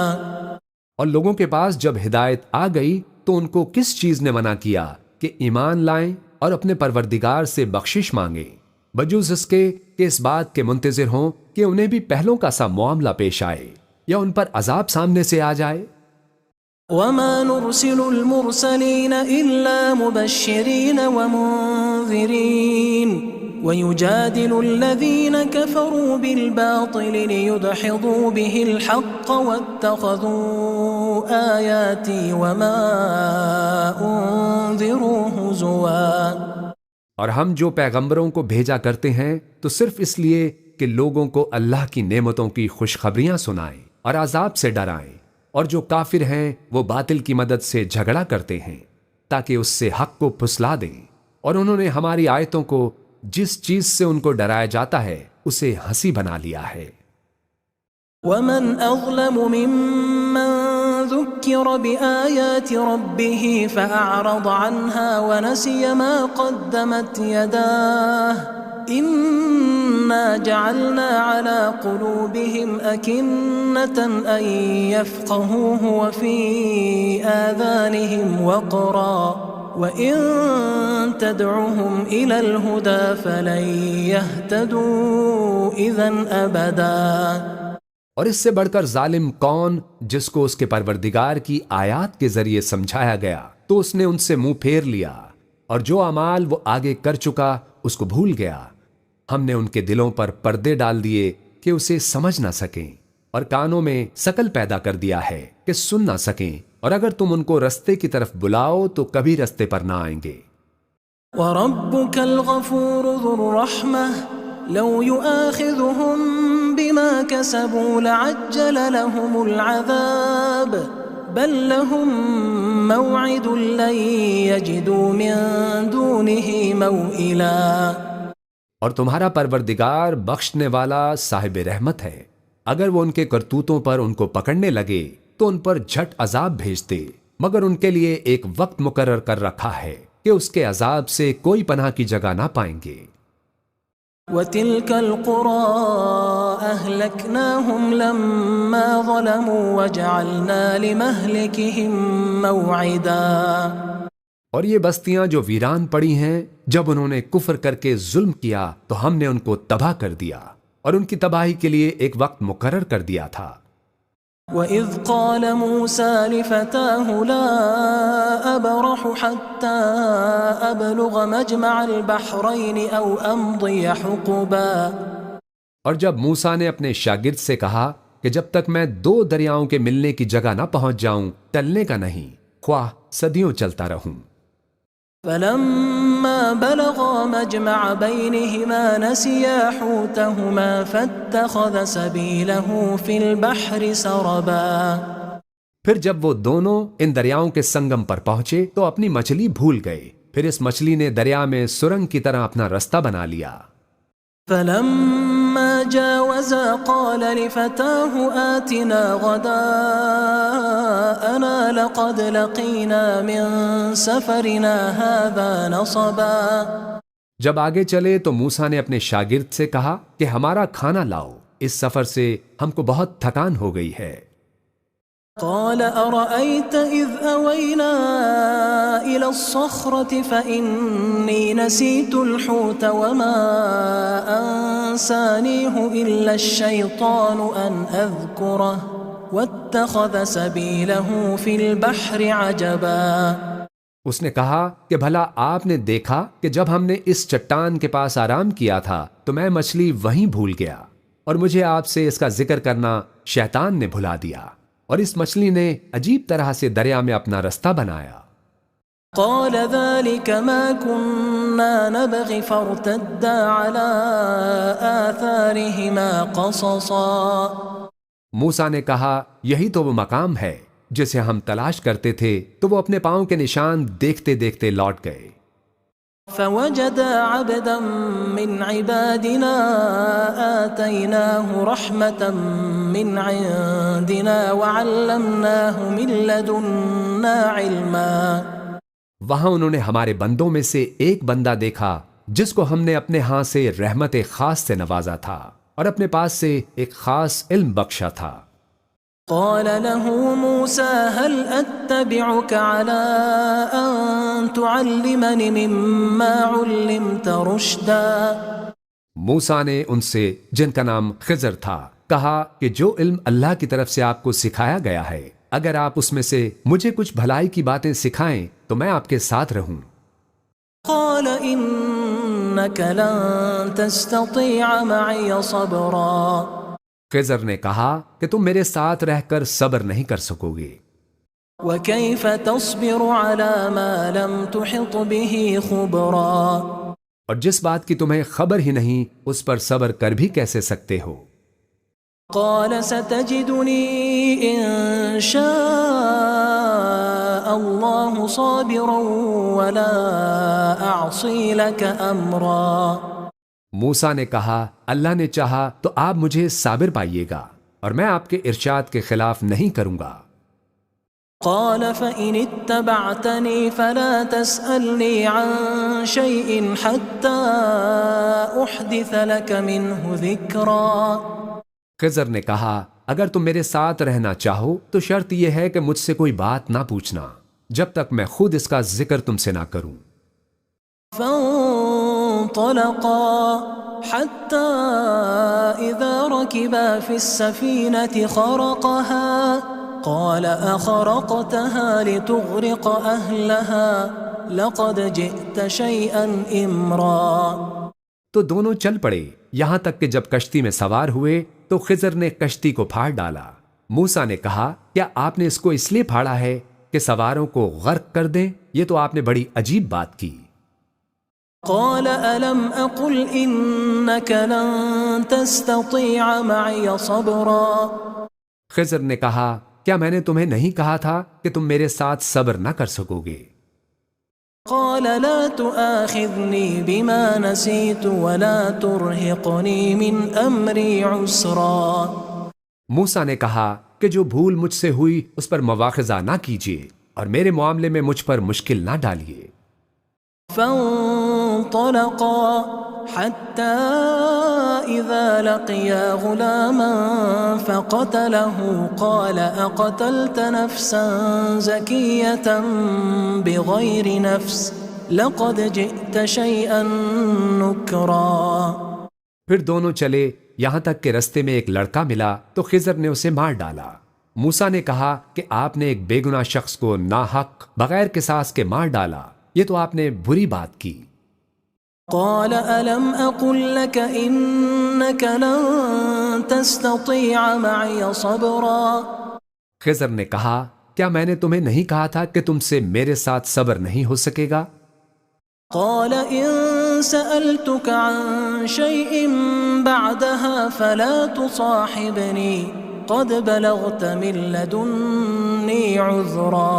اور لوگوں کے پاس جب ہدایت آ گئی تو ان کو کس چیز نے منع کیا کہ ایمان لائیں اور اپنے پروردگار سے بخشش مانگیں، بجوز اس کے کہ اس بات کے منتظر ہوں کہ انہیں بھی پہلوں کا سا معاملہ پیش آئے یا ان پر عذاب سامنے سے آ جائے. وَمَا نُرْسِلُ الْمُرْسَلِينَ إِلَّا مُبَشِّرِينَ وَمُنذِرِينَ ويجادل الذين كفروا بالباطل ليدحضوا به الحق واتخذوا آياتي وما أنذروا هزوا۔ اور ہم جو پیغمبروں کو بھیجا کرتے ہیں تو صرف اس لیے کہ لوگوں کو اللہ کی نعمتوں کی خوشخبریاں سنائیں اور عذاب سے ڈرائیں، اور جو کافر ہیں وہ باطل کی مدد سے جھگڑا کرتے ہیں تاکہ اس سے حق کو پھسلا دیں، اور انہوں نے ہماری آیتوں کو جس چیز سے ان کو ڈرایا جاتا ہے اسے ہنسی بنا لیا ہے۔ ومن أظلم ممن ذكر بآيات ربه فأعرض عنها ونسي ما قدمت يداه إنا جعلنا على قلوبهم أكنة أن يفقهوه وفي آذانهم وقرا وَإِن تَدْعُهُمْ إِلَى الْهُدَى فَلَن يَهْتَدُوا إِذًا أَبَدًا۔ اور اس سے بڑھ کر ظالم کون جس کو اس کے پروردگار کی آیات کے ذریعے سمجھایا گیا تو اس نے ان سے منہ پھیر لیا، اور جو اعمال وہ آگے کر چکا اس کو بھول گیا۔ ہم نے ان کے دلوں پر پردے ڈال دیے کہ اسے سمجھ نہ سکیں، اور کانوں میں سکل پیدا کر دیا ہے کہ سن نہ سکیں، اور اگر تم ان کو رستے کی طرف بلاؤ تو کبھی رستے پر نہ آئیں گے۔ وَرَبُّكَ الْغَفُورُ ذُو الرَّحْمَةِ لَوْ يُؤَاخِذُهُم بِمَا كَسَبُوا لَعَجَّلَ لَهُمُ الْعَذَابَ بَل لَّهُم مَّوْعِدٌ لَّن يَجِدُوا مِن دُونِهِ مَوْئِلًا۔ اور تمہارا پروردگار بخشنے والا صاحب رحمت ہے، اگر وہ ان کے کرتوتوں پر ان کو پکڑنے لگے تو ان پر جھٹ عذاب بھیجتے، مگر ان کے لیے ایک وقت مقرر کر رکھا ہے کہ اس کے عذاب سے کوئی پناہ کی جگہ نہ پائیں گے۔ وَتِلْكَ الْقُرَىٰ أَهْلَكْنَاهُمْ لَمَّا ظَلَمُوا وَجَعَلْنَا لِمَهْلِكِهِم مَّوْعِدًا۔ اور یہ بستیاں جو ویران پڑی ہیں، جب انہوں نے کفر کر کے ظلم کیا تو ہم نے ان کو تباہ کر دیا، اور ان کی تباہی کے لیے ایک وقت مقرر کر دیا تھا۔ وَإِذْ قَالَ مُوسَى لِفَتَاهُ لَا أَبْرَحُ حَتَّى أَبْلُغَ مَجْمَعَ الْبَحْرَيْنِ أَوْ أَمْضِيَ حُقُبًا۔ اور جب موسیٰ نے اپنے شاگرد سے کہا کہ جب تک میں 2 دریاؤں کے ملنے کی جگہ نہ پہنچ جاؤں ٹلنے کا نہیں، خواہ صدیوں چلتا رہوں۔ فَلَمَّا بَلَغَا مَجْمَعَ بَيْنِهِمَا نَسِيَا حُوتَهُمَا فَاتَّخَذَ سَبِيلَهُ فِي الْبَحْرِ سَرَبًا۔ پھر جب وہ دونوں ان دریاؤں کے سنگم پر پہنچے تو اپنی مچھلی بھول گئے، پھر اس مچھلی نے دریا میں سرنگ کی طرح اپنا رستہ بنا لیا۔ فَلَمَّا جَاوَزَا قَالَ لِفَتَاهُ آتِنَا غَدَاءَنَا لَقَدْ لَقِينَا مِن سَفَرِنَا هَذَا نَصَبًا۔ جب آگے چلے تو موسیٰ نے اپنے شاگرد سے کہا کہ ہمارا کھانا لاؤ، اس سفر سے ہم کو بہت تھکان ہو گئی ہے۔ قال أرأيت إذ أوينا إلى الصخرة فإني نسيت الحوت وما أنسانيه إلا الشيطان أن أذكره واتخذ سبيله في البحر عجبا۔ اس نے کہا کہ بھلا آپ نے دیکھا کہ جب ہم نے اس چٹان کے پاس آرام کیا تھا تو میں مچھلی وہیں بھول گیا، اور مجھے آپ سے اس کا ذکر کرنا شیطان نے بھلا دیا، اور اس مچھلی نے عجیب طرح سے دریا میں اپنا رستہ بنایا۔ قال ذلك ما كنا نبغي فارتدا على آثارهما قصصا۔ موسیٰ نے کہا یہی تو وہ مقام ہے جسے ہم تلاش کرتے تھے، تو وہ اپنے پاؤں کے نشان دیکھتے دیکھتے لوٹ گئے۔ فوجدا عبدا من عبادنا آتيناه رحمة من عندنا وعلمناه من لدنا علما۔ وہاں انہوں نے ہمارے بندوں میں سے ایک بندہ دیکھا جس کو ہم نے اپنے ہاں سے رحمت خاص سے نوازا تھا اور اپنے پاس سے ایک خاص علم بخشا تھا۔ قال له موسى هل أتبعك على أن تعلمني مما علمت رشدا۔ موسیٰ نے ان سے، جن کا نام خضر تھا، کہا کہ جو علم اللہ کی طرف سے آپ کو سکھایا گیا ہے، اگر آپ اس میں سے مجھے کچھ بھلائی کی باتیں سکھائیں تو میں آپ کے ساتھ رہوں۔ قال إنك لن تستطيع معي صبرا خضر نے کہا کہ تم میرے ساتھ رہ کر صبر نہیں کر سکو گے، وكيف تصبر على ما لم تحط به خبرا اور جس بات کی تمہیں خبر ہی نہیں اس پر صبر کر بھی کیسے سکتے ہو؟ قال ستجدني إن شاء الله صابرا ولا أعصي لك أمرا موسیٰ نے کہا اللہ نے چاہا تو آپ مجھے صابر پائیے گا اور میں آپ کے ارشاد کے خلاف نہیں کروں گا۔ قال فإن اتبعتني فلا تسألني عن شيء حتى أحدث لك منه ذكرا خضر نے کہا اگر تم میرے ساتھ رہنا چاہو تو شرط یہ ہے کہ مجھ سے کوئی بات نہ پوچھنا جب تک میں خود اس کا ذکر تم سے نہ کروں۔ فانطلقا حتى إذا ركبا في السفينة خرقها قال أخرقتها لتغرق أهلها لقد جئت شيئا إمرا تو دونوں چل پڑے یہاں تک کہ جب کشتی میں سوار ہوئے تو خضر نے کشتی کو پھاڑ ڈالا۔ موسیٰ نے کہا کیا آپ نے اس کو اس لیے پھاڑا ہے کہ سواروں کو غرق کر دیں؟ یہ تو آپ نے بڑی عجیب بات کی۔ قال ألم أقل إنك لن تستطيع معي صبرا خضر نے کہا کیا میں نے تمہیں نہیں کہا تھا کہ تم میرے ساتھ صبر نہ کر سکو گے؟ قال لا تؤاخذني بما نسيت ولا ترهقني من أمري عسرا موسیٰ نے کہا کہ جو بھول مجھ سے ہوئی اس پر مواخذہ نہ کیجیے اور میرے معاملے میں مجھ پر مشکل نہ ڈالیے۔ فانطلقا حتى إذا لقيا غلاما فقتله قال أقتلت نفسا زكية بغير نفس لقد جئت شيئا نكرا پھر دونوں چلے یہاں تک کہ رستے میں ایک لڑکا ملا تو خضر نے اسے مار ڈالا۔ موسیٰ نے کہا کہ آپ نے ایک بے گناہ شخص کو ناحق بغیر قصاص کے مار ڈالا، یہ تو آپ نے بری بات کی۔ قال ألم أقل لك إنك لن تستطيع معي صبرا خضر نے کہا کیا میں نے تمہیں نہیں کہا تھا کہ تم سے میرے ساتھ صبر نہیں ہو سکے گا؟ قال إن سألتك عن شيء بعدها فلا تصاحبني قد بلغت من لدني عذرا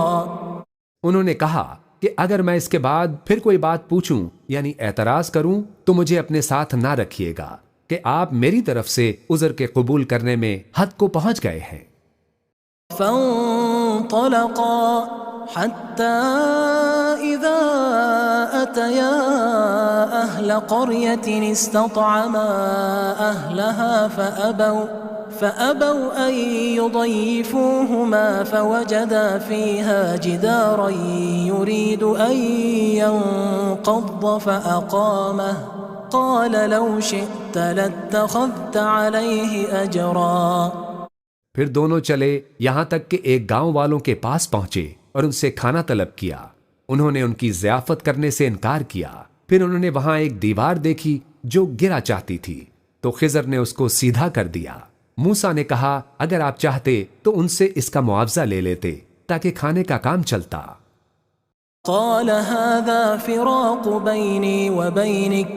انہوں نے کہا کہ اگر میں اس کے بعد پھر کوئی بات پوچھوں یعنی اعتراض کروں تو مجھے اپنے ساتھ نہ رکھیے گا کہ آپ میری طرف سے عذر کے قبول کرنے میں حد کو پہنچ گئے ہیں۔ فانطلقا حتى إذا أتيا أهل قرية استطعما أهلها فأبوا أن يضيفوهما فوجدا فيها جدارا يريد أن ينقض فأقامه قال لو شئت لاتخذت عليه أجرا پھر دونوں چلے یہاں تک کہ ایک گاؤں والوں کے پاس پہنچے اور ان سے کھانا طلب کیا۔ انہوں نے ان کی ضیافت کرنے سے انکار کیا۔ پھر انہوں نے وہاں ایک دیوار دیکھی جو گرا چاہتی تھی تو خضر نے اس کو سیدھا کر دیا۔ موسیٰ نے کہا اگر آپ چاہتے تو ان سے اس کا معاوضہ لے لیتے تاکہ کھانے کا کام چلتا۔ قال هذا فراق بيني وبينك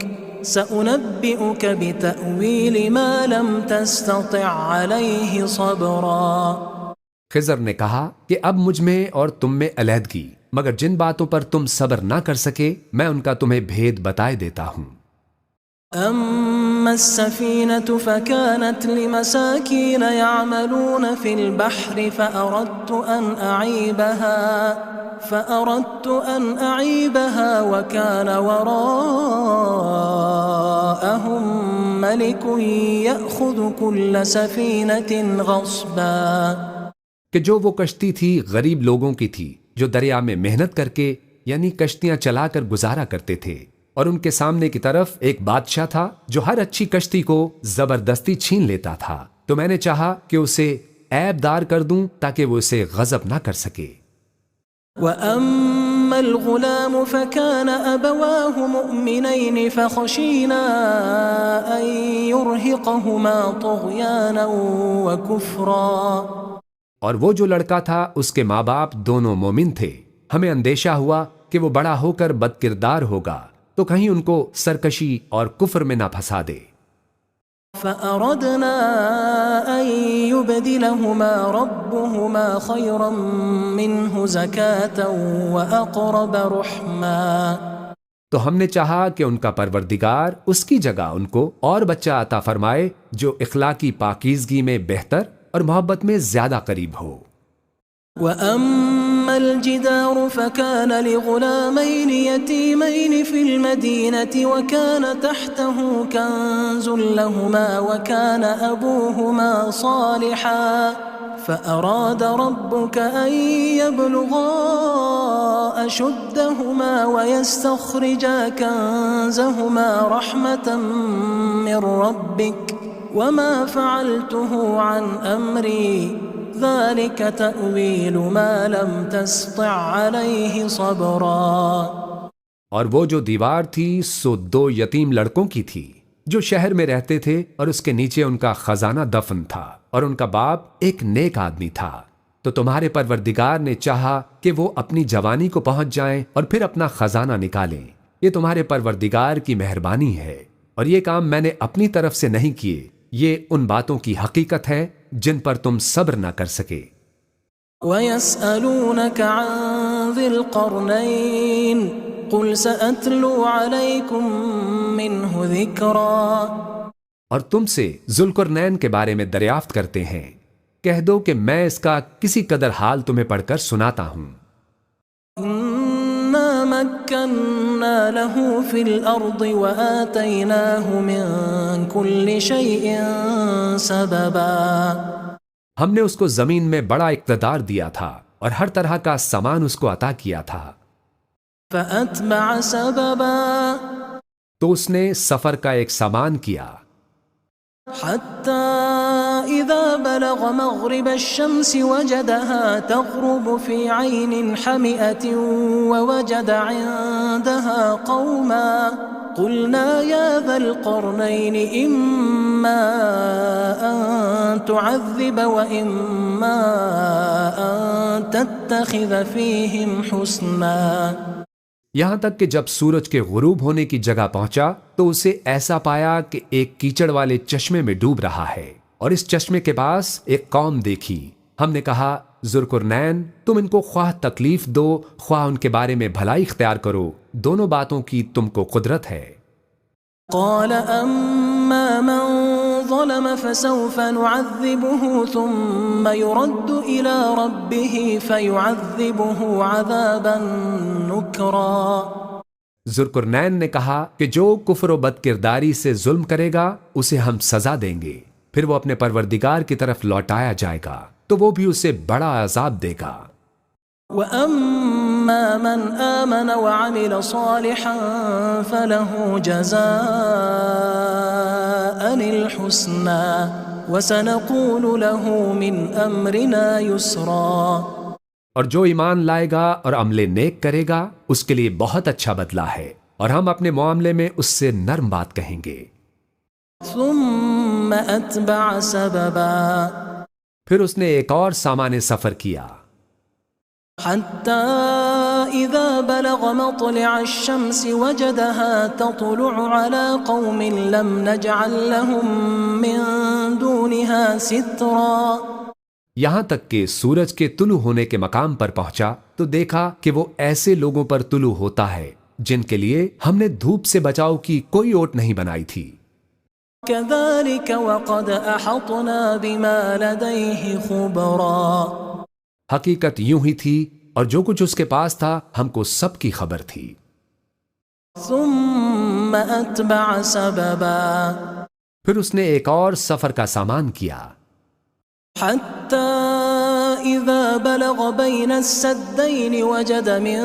سأنبئك بتأويل ما لم تستطع عليه صبرا خضر نے کہا کہ اب مجھ میں اور تم میں علیحدگی، مگر جن باتوں پر تم صبر نہ کر سکے میں ان کا تمہیں بھید بتائے دیتا ہوں۔ أما السفينة فكانت لمساكين يعملون في البحر فأردت أن أعيبها وكان وراءهم ملك يأخذ كل سفينة غصبا کہ جو وہ کشتی تھی غریب لوگوں کی تھی جو دریا میں محنت کر کے یعنی کشتیاں چلا کر گزارا کرتے تھے، اور ان کے سامنے کی طرف ایک بادشاہ تھا جو ہر اچھی کشتی کو زبردستی چھین لیتا تھا، تو میں نے چاہا کہ اسے عیب دار کر دوں تاکہ وہ اسے غضب نہ کر سکے۔ وَأَمَّا فأما الغلام فكان أبواه مؤمنين فخشينا أن يرهقهما طغيانا وكفرا. اور وہ جو لڑکا تھا اس کے ماں باپ دونوں مومن تھے، ہمیں اندیشہ ہوا کہ وہ بڑا ہو کر بد کردار ہوگا تو کہیں ان کو سرکشی اور کفر میں نہ پھنسا دے. فأردنا أن يبدلهما ربهما خيرا منه زكاة وأقرب رحما. تو ہم نے چاہا کہ ان کا پروردگار اس کی جگہ ان کو اور بچہ عطا فرمائے جو اخلاقی پاکیزگی میں بہتر اور محبت میں زیادہ قریب ہو. وأما الجدار فكان لغلامين يتيمين في المدينة وكان تحته كنز لهما وكان أبوهما صالحا فأراد ربك أن يبلغا أشدهما ويستخرجا كنزهما رحمة من ربك وما فعلته عن أمري ذلك تأويل ما لم تستطع عليه صبرا. اور وہ جو دیوار تھی سو 2 یتیم لڑکوں کی تھی جو شہر میں رہتے تھے اور اس کے نیچے ان کا خزانہ دفن تھا اور ان کا باپ ایک نیک آدمی تھا. تو تمہارے پروردگار نے چاہا کہ وہ اپنی جوانی کو پہنچ جائیں اور پھر اپنا خزانہ نکالیں. یہ تمہارے پروردگار کی مہربانی ہے اور یہ کام میں نے اپنی طرف سے نہیں کیے. یہ ان باتوں کی حقیقت ہے جن پر تم صبر نہ کر سکے. وَيَسْأَلُونَكَ عَنْ ذِي الْقَرْنَيْنِ قُلْ سَأَتْلُو عَلَيْكُمْ مِنْهُ ذِكْرًا. اور تم سے ذوالقرنین کے بارے میں دریافت کرتے ہیں، کہہ دو کہ میں اس کا کسی قدر حال تمہیں پڑھ کر سناتا ہوں. إِنَّا مَكَّنَّا لَهُ فِي الْأَرْضِ وَآتَيْنَاهُ مِنْ كُلِّ شَيْءٍ سَبَبًا. ہم نے اس کو زمین میں بڑا اقتدار دیا تھا اور ہر طرح کا سامان اس کو عطا کیا تھا. فَأَتْبَعَ سَبَبًا. تو اس نے سفر کا ایک سامان کیا. حتى إذا بلغ مغرب الشمس وجدها تغرب في عين حمئة ووجد عندها قوما قلنا يا ذا القرنين إما أن تعذب وإما أن تتخذ فيهم حسنا. یہاں تک کہ جب سورج کے غروب ہونے کی جگہ پہنچا تو اسے ایسا پایا کہ ایک کیچڑ والے چشمے میں ڈوب رہا ہے اور اس چشمے کے پاس ایک قوم دیکھی. ہم نے کہا ذوالقرنین تم ان کو خواہ تکلیف دو خواہ ان کے بارے میں بھلائی اختیار کرو، دونوں باتوں کی تم کو قدرت ہے. قال أما من ظلم فسوف نعذبه ثم يرد إلى ربه فيعذبه عذابا نكرا. ذوالقرنین نے کہا کہ جو کفر و بد کرداری سے ظلم کرے گا اسے ہم سزا دیں گے، پھر وہ اپنے پروردگار کی طرف لوٹایا جائے گا تو وہ بھی اسے بڑا عذاب دے گا. وَأَمَّا مَنْ آمَنَ وَعَمِلَ صَالِحًا فَلَهُ جَزَاءً الْحُسْنَى وَسَنَقُولُ لَهُ مِنْ أَمْرِنَا يُسْرًا. اور جو ایمان لائے گا اور عمل نیک کرے گا اس کے لیے بہت اچھا بدلہ ہے اور ہم اپنے معاملے میں اس سے نرم بات کہیں گے. ثُمَّ أَتْبَعَ سَبَبًا. پھر اس نے ایک اور سامان سفر کیا. حتى إذا بلغ مطلع الشمس وجدها تطلع على قوم لم نجعل لهم من دونها سترا. یہاں تک کہ سورج کے طلوع ہونے کے مقام پر پہنچا تو دیکھا کہ وہ ایسے لوگوں پر طلوع ہوتا ہے جن کے لیے ہم نے دھوپ سے بچاؤ کی کوئی اوٹ نہیں بنائی تھی. كذلك وقد أحطنا بما لديه خبرا. حقیقت یوں ہی تھی اور جو کچھ اس کے پاس تھا ہم کو سب کی خبر تھی. ثم أتبع سببا. پھر اس نے ایک اور سفر کا سامان کیا. حتى إذا بلغ بين السدين وجد من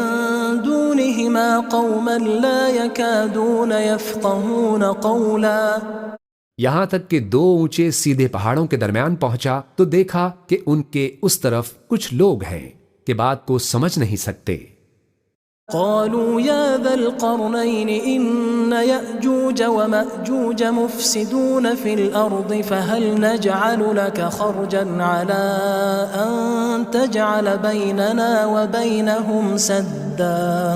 دونهما قوما لا يكادون يفقهون قولا. یہاں تک کہ 2 اونچے سیدھے پہاڑوں کے درمیان پہنچا تو دیکھا کہ ان کے اس طرف کچھ لوگ ہیں کہ بات کو سمجھ نہیں سکتے. قالوا يا ذا القرنين إن يأجوج ومأجوج مفسدون في الأرض فهل نجعل لك خرجا على أن تجعل بيننا وبينهم سدا؟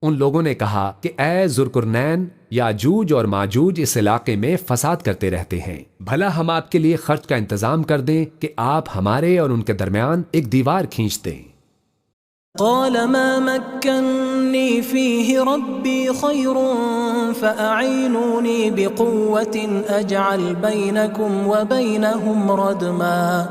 ان لوگوں نے کہا کہ اے ذوالقرنین، یاجوج اور ماجوج اس علاقے میں فساد کرتے رہتے ہیں، بھلا ہم آپ کے لیے خرچ کا انتظام کر دیں کہ آپ ہمارے اور ان کے درمیان ایک دیوار کھینچ دیں۔ قال ما مكنني فيه ربي خير فأعينوني بقوة أجعل بينكم وبينهم ردما۔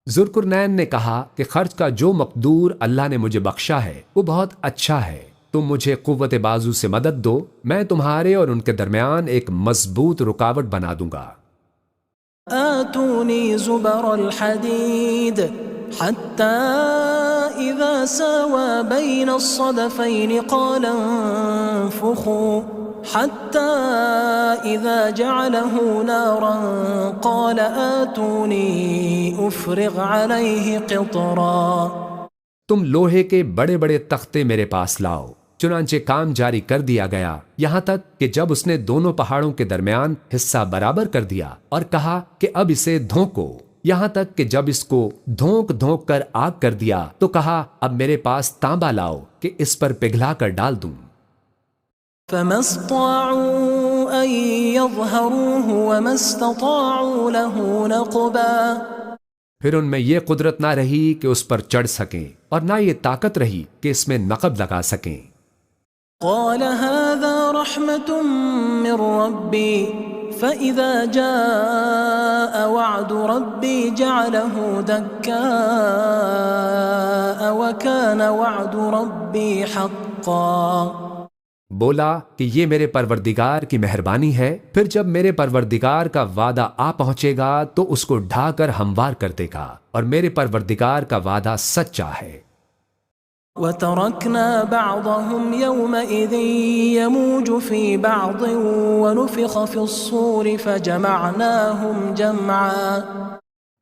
ذوالقرنین نے کہا کہ خرچ کا جو مقدور اللہ نے مجھے بخشا ہے وہ بہت اچھا ہے، تم مجھے قوت بازو سے مدد دو، میں تمہارے اور ان کے درمیان ایک مضبوط رکاوٹ بنا دوں گا۔ آتوني زبر الحديد حتى إذا ساوى بين الصدفين قال انفخوا حتى إذا جعله نارا قال آتوني أفرغ عليه قطرا۔ تم لوہے کے بڑے بڑے تختے میرے پاس لاؤ۔ چنانچہ کام جاری کر دیا گیا، یہاں تک کہ جب اس نے دونوں پہاڑوں کے درمیان حصہ برابر کر دیا اور کہا کہ اب اسے دھونکو، یہاں تک کہ جب اس کو دھونک دھونک کر آگ کر دیا تو کہا اب میرے پاس تانبا لاؤ کہ اس پر پگھلا کر ڈال دوں۔ فما استطاعوا أن يظهروه وما استطاعوا له نقبا۔ پھر ان میں یہ قدرت نہ رہی کہ اس پر چڑھ سکیں اور نہ یہ طاقت رہی کہ اس میں نقب لگا سکیں۔ قال هذا رحمة من ربي فإذا جاء وعد ربي جعله دكاء وكان وعد ربي حقا۔ بولا کہ یہ میرے پروردگار کی مہربانی ہے، پھر جب میرے پروردگار کا وعدہ آ پہنچے گا تو اس کو ڈھا کر ہموار کر دے گا، اور میرے پروردگار کا وعدہ سچا ہے۔ وَتَرَكْنَا بَعْضَهُمْ يَوْمَئِذٍ يَمُوجُ فِي بَعْضٍ وَنُفِخَ فِي الصُّورِ فَجَمَعْنَاهُمْ جَمْعًا۔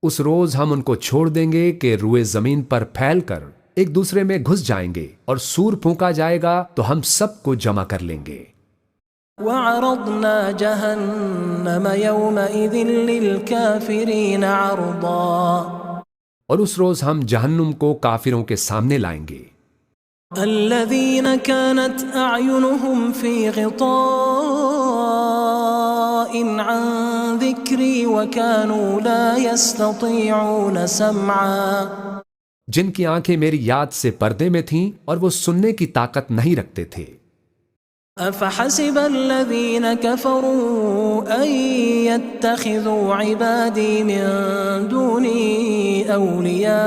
اس روز ہم ان کو چھوڑ دیں گے کہ روئے زمین پر پھیل کر ایک دوسرے میں گھس جائیں گے، اور سور پھونکا جائے گا تو ہم سب کو جمع کر لیں گے۔ وَعَرَضْنَا جَهَنَّمَ يَوْمَئِذٍ لِلْكَافِرِينَ عَرْضًا۔ اور اس روز ہم جہنم کو کافروں کے سامنے لائیں گے۔ الذين كانت أعينهم في غطاء عن ذكري وكانوا لا يستطيعون سمعا۔ جن کی آنکھیں میری یاد سے پردے میں تھیں اور وہ سننے کی طاقت نہیں رکھتے تھے۔ أفحسب الذين كفروا أن يتخذوا عبادي من دوني أولياء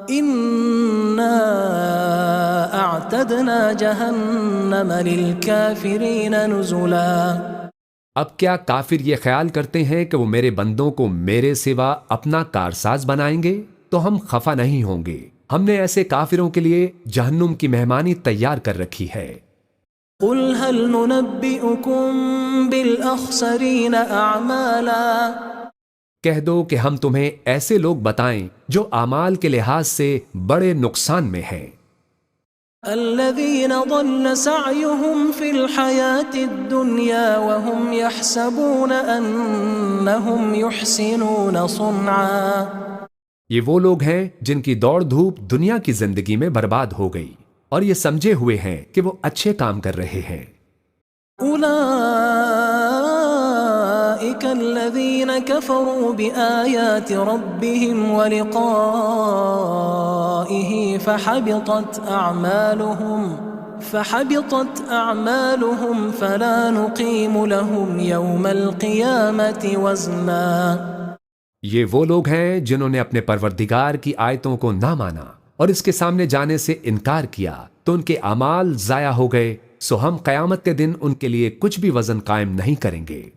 إنا أعتدنا جهنم للكافرين نزلا۔ اب کیا کافر یہ خیال کرتے ہیں کہ وہ میرے بندوں کو میرے سوا اپنا کارساز بنائیں گے؟ تو ہم خفا نہیں ہوں گے، ہم نے ایسے کافروں کے لیے جہنم کی مہمانی تیار کر رکھی ہے۔ قل هل ننبئكم بالأخسرين أعمالا۔ کہہ دو کہ ہم تمہیں ایسے لوگ بتائیں جو اعمال کے لحاظ سے بڑے نقصان میں ہیں۔ الذين ضل سعيهم في الحياة الدنيا وهم يحسبون أنهم يحسنون صنعا۔ یہ وہ لوگ ہیں جن کی دوڑ دھوپ دنیا کی زندگی میں برباد ہو گئی اور یہ سمجھے ہوئے ہیں کہ وہ اچھے کام کر رہے ہیں۔ أولئك الذين كفروا بآيات ربهم ولقائه فحبطت أعمالهم فلا نقيم لهم يوم القيامة وزنا۔ یہ وہ لوگ ہیں جنہوں نے اپنے پروردگار کی آیتوں کو نہ مانا اور اس کے سامنے جانے سے انکار کیا تو ان کے اعمال ضائع ہو گئے، سو ہم قیامت کے دن ان کے لیے کچھ بھی وزن قائم نہیں کریں گے۔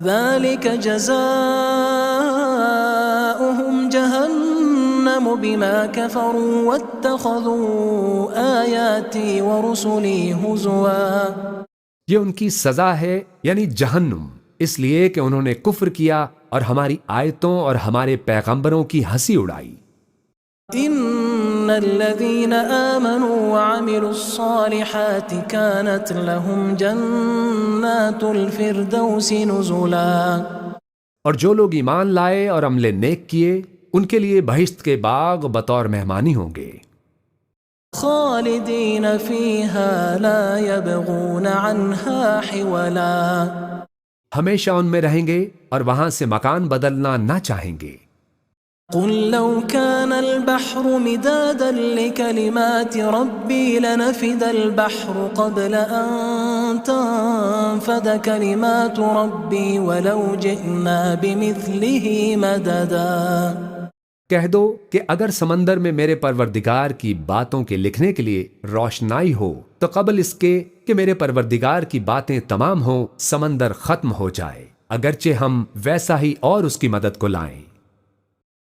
ذلك جزاؤهم جهنم بما كفروا واتخذوا آياتي ورسلي هزوا۔ یہ ان کی سزا ہے، یعنی جہنم، اس لیے کہ انہوں نے کفر کیا اور ہماری آیتوں اور ہمارے پیغمبروں کی ہنسی اڑائی۔ ان إن الذين آمنوا وعملوا الصالحات كانت لهم جنات الفردوس نزلا۔ اور جو لوگ ایمان لائے اور عمل نیک کیے ان کے لیے بہشت کے باغ بطور مہمانی ہوں گے، خالدین فیہا لا یبغون عنہا حولا۔ ہمیشہ ان میں رہیں گے اور وہاں سے مکان بدلنا نہ چاہیں گے۔ قل لو كان البحر مدادا لكلمات ربي لنفد البحر قبل أن تنفد كلمات ربي ولو جئنا بمثله مددا۔ کہہ دو کہ اگر سمندر میں میرے پروردگار کی باتوں کے لکھنے کے لیے روشنائی ہو تو قبل اس کے کہ میرے پروردگار کی باتیں تمام ہوں سمندر ختم ہو جائے، اگرچہ ہم ویسا ہی اور اس کی مدد کو لائیں۔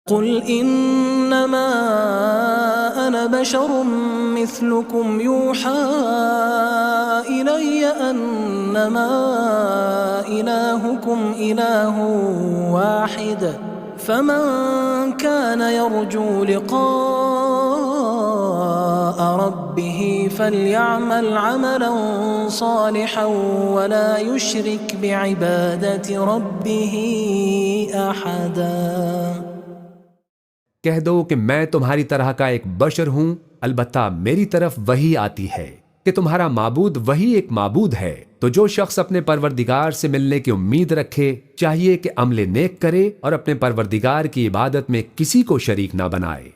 قل انما انا بشر مثلكم يوحى الي انما الهكم اله واحد فمن كان يرجو لقاء ربه فليعمل عملا صالحا ولا يشرك بعبادة ربه احدا۔ کہہ دو کہ میں تمہاری طرح کا ایک بشر ہوں، البتہ میری طرف وحی آتی ہے کہ تمہارا معبود وہی ایک معبود ہے، تو جو شخص اپنے پروردگار سے ملنے کی امید رکھے چاہیے کہ عمل نیک کرے اور اپنے پروردگار کی عبادت میں کسی کو شریک نہ بنائے۔